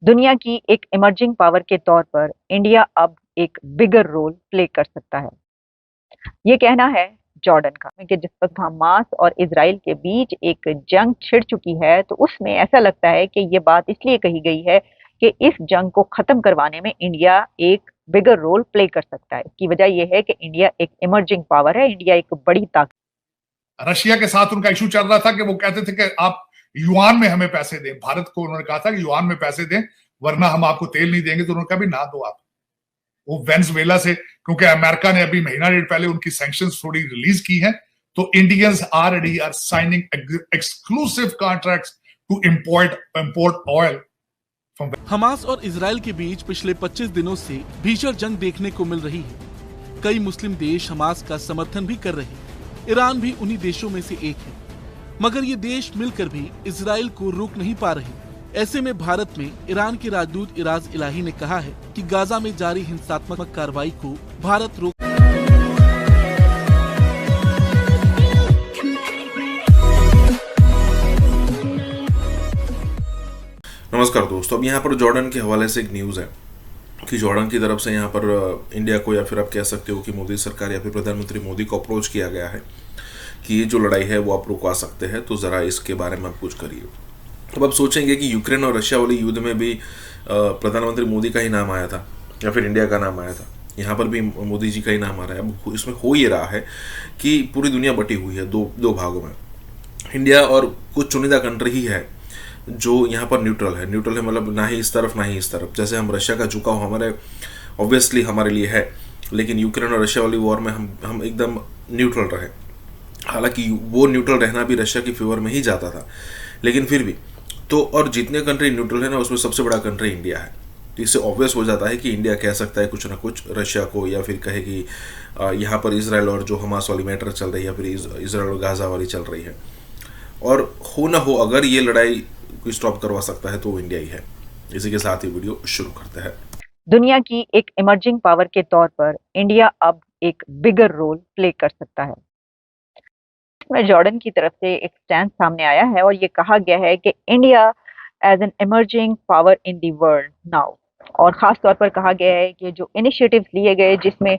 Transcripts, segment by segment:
दुनिया की एक इमर्जिंग पावर के तौर पर इंडिया अब एक बिगर रोल प्ले कर सकता है। ये कहना है जॉर्डन का कि जिस वक्त हमास और इजराइल के बीच एक जंग छिड़ चुकी है, तो उसमें ऐसा लगता है कि ये बात इसलिए कही गई है कि इस जंग को खत्म करवाने में इंडिया एक बिगर रोल प्ले कर सकता है। इसकी वजह यह है कि इंडिया एक इमर्जिंग पावर है, इंडिया एक बड़ी ताकत। रशिया के साथ उनका इशू चल रहा था कि वो कहते थे कि आप युआन में हमें पैसे दें। भारत को उन्होंने कहा था कि युआन में पैसे दें वरना हम आपको तेल नहीं देंगे। तो उन्होंने कहा भी ना दो आप। वो वेनेजुएला से, क्योंकि अमेरिका ने अभी महीना डेढ़ पहले उनकी सैंक्शंस थोड़ी रिलीज की हैं, तो Indians already are signing exclusive contracts to import oil. Hamas और इजराइल के बीच पिछले 25 दिनों से भीषण जंग देखने को मिल रही है। कई मुस्लिम देश हमास का समर्थन भी कर रहे हैं। ईरान भी उन्हीं देशों में से एक है, मगर ये देश मिलकर भी इजराइल को रोक नहीं पा रहे। ऐसे में भारत में ईरान के राजदूत इराज इलाही ने कहा है कि गाजा में जारी हिंसात्मक कार्रवाई को भारत रोक। नमस्कार दोस्तों, अब यहाँ पर जॉर्डन के हवाले से एक न्यूज़ है कि जॉर्डन की तरफ से यहाँ पर इंडिया को, या फिर आप कह सकते हो कि मोदी सरकार या फिर प्रधानमंत्री मोदी को अप्रोच किया गया है कि ये जो लड़ाई है वो आप रुकवा सकते हैं, तो ज़रा इसके बारे में आप कुछ करिए। अब आप सोचेंगे कि यूक्रेन और रशिया वाली युद्ध में भी प्रधानमंत्री मोदी का ही नाम आया था या फिर इंडिया का नाम आया था। यहाँ पर भी मोदी जी का ही नाम आ रहा है। अब इसमें हो ये रहा है कि पूरी दुनिया बटी हुई है दो भागों में। इंडिया और कुछ चुनिंदा कंट्री ही है जो यहाँ पर न्यूट्रल है मतलब ना ही इस तरफ ना ही इस तरफ। जैसे हम रशिया का झुकाव हमारे ऑब्वियसली हमारे लिए है, लेकिन यूक्रेन और रशिया वाली वॉर में हम एकदम न्यूट्रल रहे। हालांकि वो न्यूट्रल रहना भी रशिया की फेवर में ही जाता था, लेकिन फिर भी तो, और जितने कंट्री न्यूट्रल है ना, उसमें सबसे बड़ा कंट्री इंडिया है। तो इससे ऑब्वियस हो जाता है कि इंडिया कह सकता है कुछ ना कुछ रशिया को, या फिर कहे कि यहाँ पर इसराइल और जो हमास वाली मैटर चल रही है, या फिर इसराइल और गाजा वाली चल रही है, और हो ना हो अगर ये लड़ाई कोई स्टॉप करवा सकता है तो वो इंडिया ही है। इसी के साथ ही वीडियो शुरू करते हैं। दुनिया की एक इमर्जिंग पावर के तौर पर इंडिया अब एक बिगर रोल प्ले कर सकता है। इसमें जॉर्डन की तरफ से एक स्टैंड सामने आया है और ये कहा गया है कि India as an emerging power in the world now, और खास तौर पर कहा गया है कि जो इनिशिएटिव्स लिए गए, जिसमें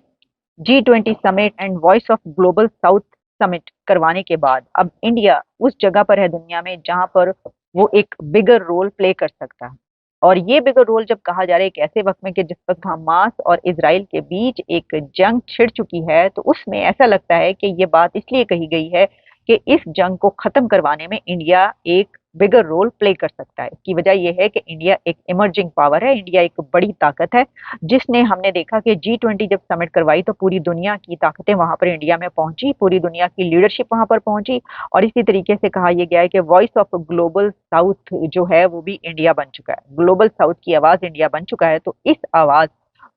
G20 summit and voice of global south summit करवाने के बाद अब इंडिया उस जगह पर है दुनिया में जहां पर वो एक बिगर रोल प्ले कर सकता है। और ये बिगर रोल जब कहा जा रहा है एक ऐसे वक्त में कि जिस वक्त हमास और इजराइल के बीच एक जंग छिड़ चुकी है, तो उसमें ऐसा लगता है कि ये बात इसलिए कही गई है कि इस जंग को खत्म करवाने में इंडिया एक बिगर रोल प्ले कर सकता है। इसकी वजह यह है कि इंडिया एक इमर्जिंग पावर है, इंडिया एक बड़ी ताकत है, जिसने, हमने देखा कि G20 जब समिट करवाई तो पूरी दुनिया की ताकतें वहां पर इंडिया में पहुंची, पूरी दुनिया की लीडरशिप वहां पर पहुंची। और इसी तरीके से कहा यह गया है कि वॉइस ऑफ ग्लोबल साउथ जो है वो भी इंडिया बन चुका है, ग्लोबल साउथ की आवाज इंडिया बन चुका है। तो इस आवाज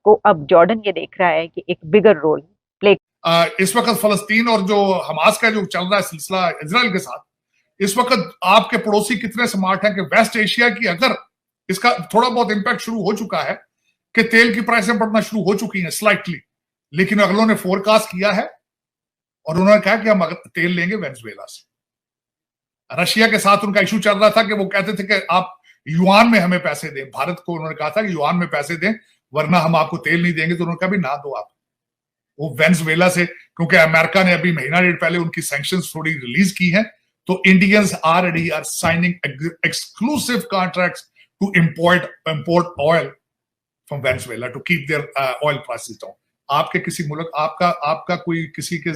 को अब जॉर्डन ये देख रहा है कि एक बिगर रोल प्ले। इस वक्त फलस्तीन और जो हमास का जो चल रहा है सिलसिला इजराइल के साथ, इस वक्त आपके पड़ोसी कितने स्मार्ट हैं कि वेस्ट एशिया की अगर इसका थोड़ा बहुत इंपैक्ट शुरू हो चुका है कि तेल की प्राइसें बढ़ना शुरू हो चुकी हैं स्लाइटली, लेकिन अगलों ने फोरकास्ट किया है और उन्होंने कहा कि हम तेल लेंगे वेनेजुएला से। रशिया के साथ उनका इशू चल रहा था कि वो कहते थे कि आप युआन में हमें पैसे दें। भारत को उन्होंने कहा था कि युआन में पैसे दें वरना हम आपको तेल नहीं देंगे। तो उन्होंने कहा भी ना दो आप। वो वेनेजुएला से, क्योंकि अमेरिका ने अभी महीना डेढ़ पहले उनकी सैंक्शंस थोड़ी रिलीज की हैं, तो Indians already are signing exclusive contracts to import oil from Venezuela to keep their oil prices down. आपके किसी मुल्क, आपका कोई किसी के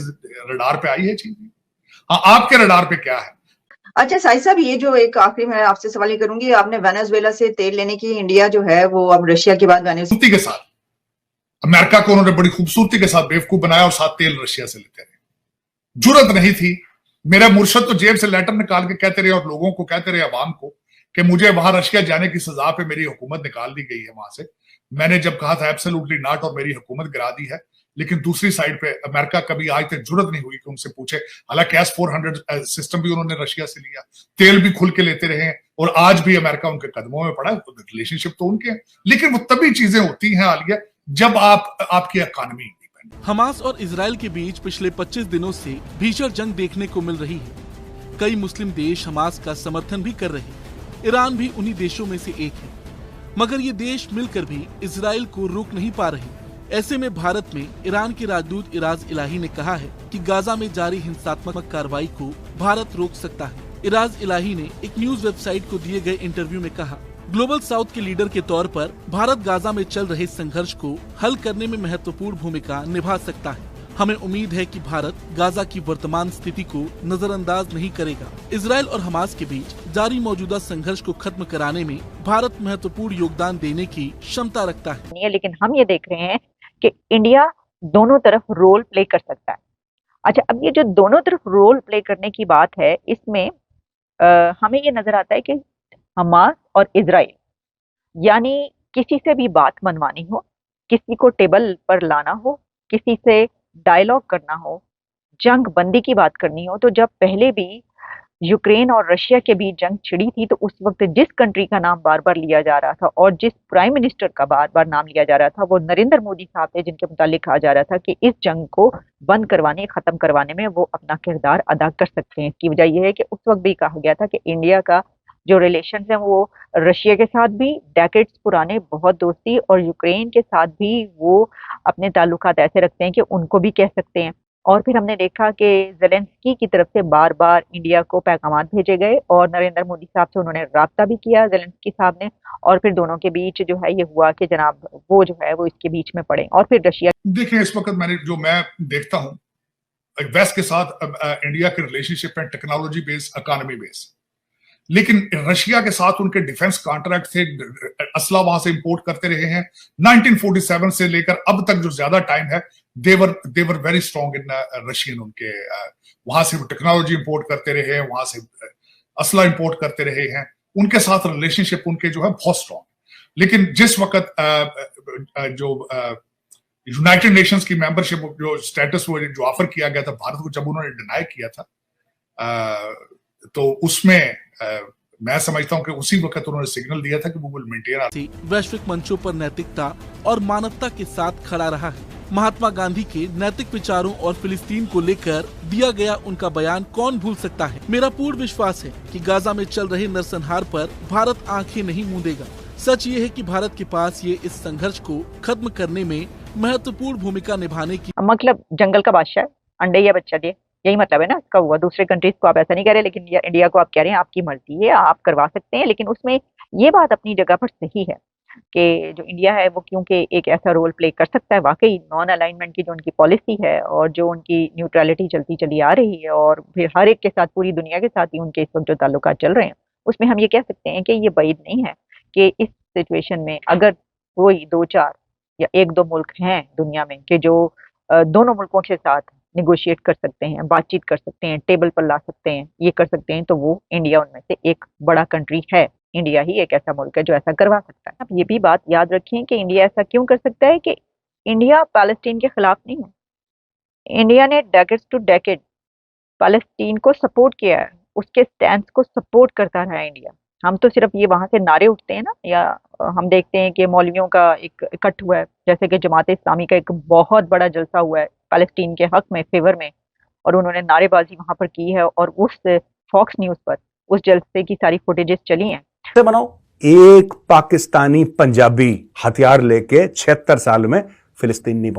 रडार पे आई है चीज? हाँ, आपके रडार पे क्या है? अच्छा साहिब साहब, ये जो एक आखिरी मैं आपसे सवाल ये करूंगी, आपने वेनेजुएला से तेल लेने की, इंडिया जो है वो अब रशिया के बाद खूबसूरती के साथ, अमेरिका को उन्होंने बड़ी खूबसूरती के साथ बेवकूफ बनाया और साथ तेल रशिया से लेते रहे। जुर्रत नहीं थी। मेरा मुर्शद तो जेब से लेटर निकाल के कहते रहे और लोगों को कहते रहे, अवाम को, कि मुझे वहां रशिया जाने की सजा पे मेरी हुकूमत निकाल दी गई है वहां से। मैंने जब कहा था एब्सोल्युटली नॉट, और मेरी हुकूमत गिरा दी है। लेकिन दूसरी साइड पे अमेरिका कभी आज तक जुर्रत नहीं हुई कि उनसे पूछे। हालांकि S-400 सिस्टम भी उन्होंने रशिया से लिया, तेल भी खुल के लेते रहे, और आज भी अमेरिका उनके कदमों में पड़ा है। रिलेशनशिप तो उनके हैं, लेकिन वो तभी चीजें होती हैं आलिया जब आपकी इकॉनमी। हमास और इजराइल के बीच पिछले 25 दिनों से भीषण जंग देखने को मिल रही है। कई मुस्लिम देश हमास का समर्थन भी कर रहे हैं। ईरान भी उन्हीं देशों में से एक है, मगर ये देश मिलकर भी इजराइल को रोक नहीं पा रहे। ऐसे में भारत में ईरान के राजदूत इराज इलाही ने कहा है कि गाजा में जारी हिंसात्मक कार्रवाई को भारत रोक सकता है। इराज इलाही ने एक न्यूज वेबसाइट को दिए गए इंटरव्यू में कहा, ग्लोबल साउथ के लीडर के तौर पर भारत गाजा में चल रहे संघर्ष को हल करने में महत्वपूर्ण भूमिका निभा सकता है। हमें उम्मीद है कि भारत गाजा की वर्तमान स्थिति को नजरअंदाज नहीं करेगा। इजराइल और हमास के बीच जारी मौजूदा संघर्ष को खत्म कराने में भारत महत्वपूर्ण योगदान देने की क्षमता रखता है। लेकिन हम ये देख रहे हैं कि इंडिया दोनों तरफ रोल प्ले कर सकता है। अच्छा, अब ये जो दोनों तरफ रोल प्ले करने की बात है, इसमें हमें ये नजर आता है कि हमास और इजराइल, यानी किसी से भी बात मनवानी हो, किसी को टेबल पर लाना हो, किसी से डायलॉग करना हो, जंग बंदी की बात करनी हो, तो जब पहले भी यूक्रेन और रशिया के बीच जंग छिड़ी थी तो उस वक्त जिस कंट्री का नाम बार बार लिया जा रहा था और जिस प्राइम मिनिस्टर का बार बार नाम लिया जा रहा था वो नरेंद्र मोदी साहब थे, जिनके मुतालिक कहा जा रहा था कि इस जंग को बंद करवाने, खत्म करवाने में वो अपना किरदार अदा कर सकते हैं। इसकी वजह यह है कि उस वक्त भी कहा गया था कि इंडिया का जो रिलेशन है वो रशिया के साथ भी डेकेड्स पुराने बहुत दोस्ती, और यूक्रेन के साथ भी वो अपने ताल्लुकात ऐसे रखते हैं कि उनको भी कह सकते हैं। और फिर हमने देखा कि ज़ेलेंस्की की तरफ से बार बार इंडिया को पैगामात भेजे गए और नरेंद्र मोदी साहब से उन्होंने राब्ता भी किया ज़ेलेंस्की साहब ने, और फिर दोनों के बीच जो है ये हुआ कि जनाब वो जो है वो इसके बीच में पड़े। और फिर रशिया, देखिए इस वक्त मैं देखता हूँ वेस्ट के साथ इंडिया के रिलेशनशिप है टेक्नोलॉजी बेस्ड, इकोनॉमी बेस्ड, लेकिन रशिया के साथ उनके डिफेंस कॉन्ट्रैक्ट थे, असला वहां से इंपोर्ट करते रहे हैं 1947 से लेकर अब तक जो ज्यादा टाइम है, they were very strong in Russian. उनके वहां से टेक्नोलॉजी इंपोर्ट करते रहे हैं, वहां से असला इंपोर्ट करते रहे हैं, उनके साथ रिलेशनशिप उनके जो है बहुत स्ट्रॉन्ग। लेकिन जिस वक्त जो यूनाइटेड नेशंस की मेंबरशिप जो स्टेटस वो जो ऑफर किया गया था भारत को, जब उन्होंने डिनाई किया था तो उसमें मैं समझता हूं कि उसी वक्त उन्होंने सिग्नल दिया था कि वो विल मेंटेन। वैश्विक मंचों पर नैतिकता और मानवता के साथ खड़ा रहा है। महात्मा गांधी के नैतिक विचारों और फिलिस्तीन को लेकर दिया गया उनका बयान कौन भूल सकता है। मेरा पूर्ण विश्वास है कि गाजा में चल रहे नरसंहार पर भारत आंखें नहीं मूंदेगा। सच ये है कि भारत के पास ये इस संघर्ष को खत्म करने में महत्वपूर्ण भूमिका निभाने की, मतलब जंगल का बादशाह अंडे या बच्चा दे, यही मतलब है ना इसका हुआ। दूसरे कंट्रीज को आप ऐसा नहीं कह रहे, लेकिन इंडिया को आप कह रहे हैं आपकी मर्जी है, आप करवा सकते हैं। लेकिन उसमें ये बात अपनी जगह पर सही है कि जो इंडिया है वो क्योंकि एक ऐसा रोल प्ले कर सकता है। वाकई नॉन अलाइनमेंट की जो उनकी पॉलिसी है और जो उनकी न्यूट्रलिटी चलती चली आ रही है, और फिर हर एक के साथ, पूरी दुनिया के साथ ही उनके इस वक्त जो ताल्लुकात चल रहे हैं, उसमें हम ये कह सकते हैं कि ये बाइद नहीं है कि इस सिचुएशन में अगर कोई 2-4 या 1-2 मुल्क हैं दुनिया में कि जो दोनों मुल्कों के साथ निगोशिएट कर सकते हैं, बातचीत कर सकते हैं, टेबल पर ला सकते हैं, ये कर सकते हैं, तो वो इंडिया उनमें से एक बड़ा कंट्री है। इंडिया ही एक ऐसा मुल्क है जो ऐसा करवा सकता है। अब ये भी बात याद रखिए कि इंडिया ऐसा क्यों कर सकता है कि इंडिया पैलेस्टीन के खिलाफ नहीं है। इंडिया ने डेकेड्स टू डेकेड पैलेस्टीन को सपोर्ट किया है, उसके स्टैंड को सपोर्ट करता रहा है इंडिया। हम तो सिर्फ ये वहां से नारे उठते हैं ना, या हम देखते हैं कि मौलवियों का एक इकट्ठ हुआ है, जैसे कि जमात इस्लामी का एक बहुत बड़ा जलसा हुआ है पैलेस्टीन के हक में, फेवर में, और उन्होंने नारेबाजी वहां पर की है, और उस फॉक्स न्यूज पर उस जलसे की सारी फुटेजेस चली हैं। बनाओ एक पाकिस्तानी पंजाबी हथियार लेके 76 साल में फिलिस्तीन नहीं पहुंचा।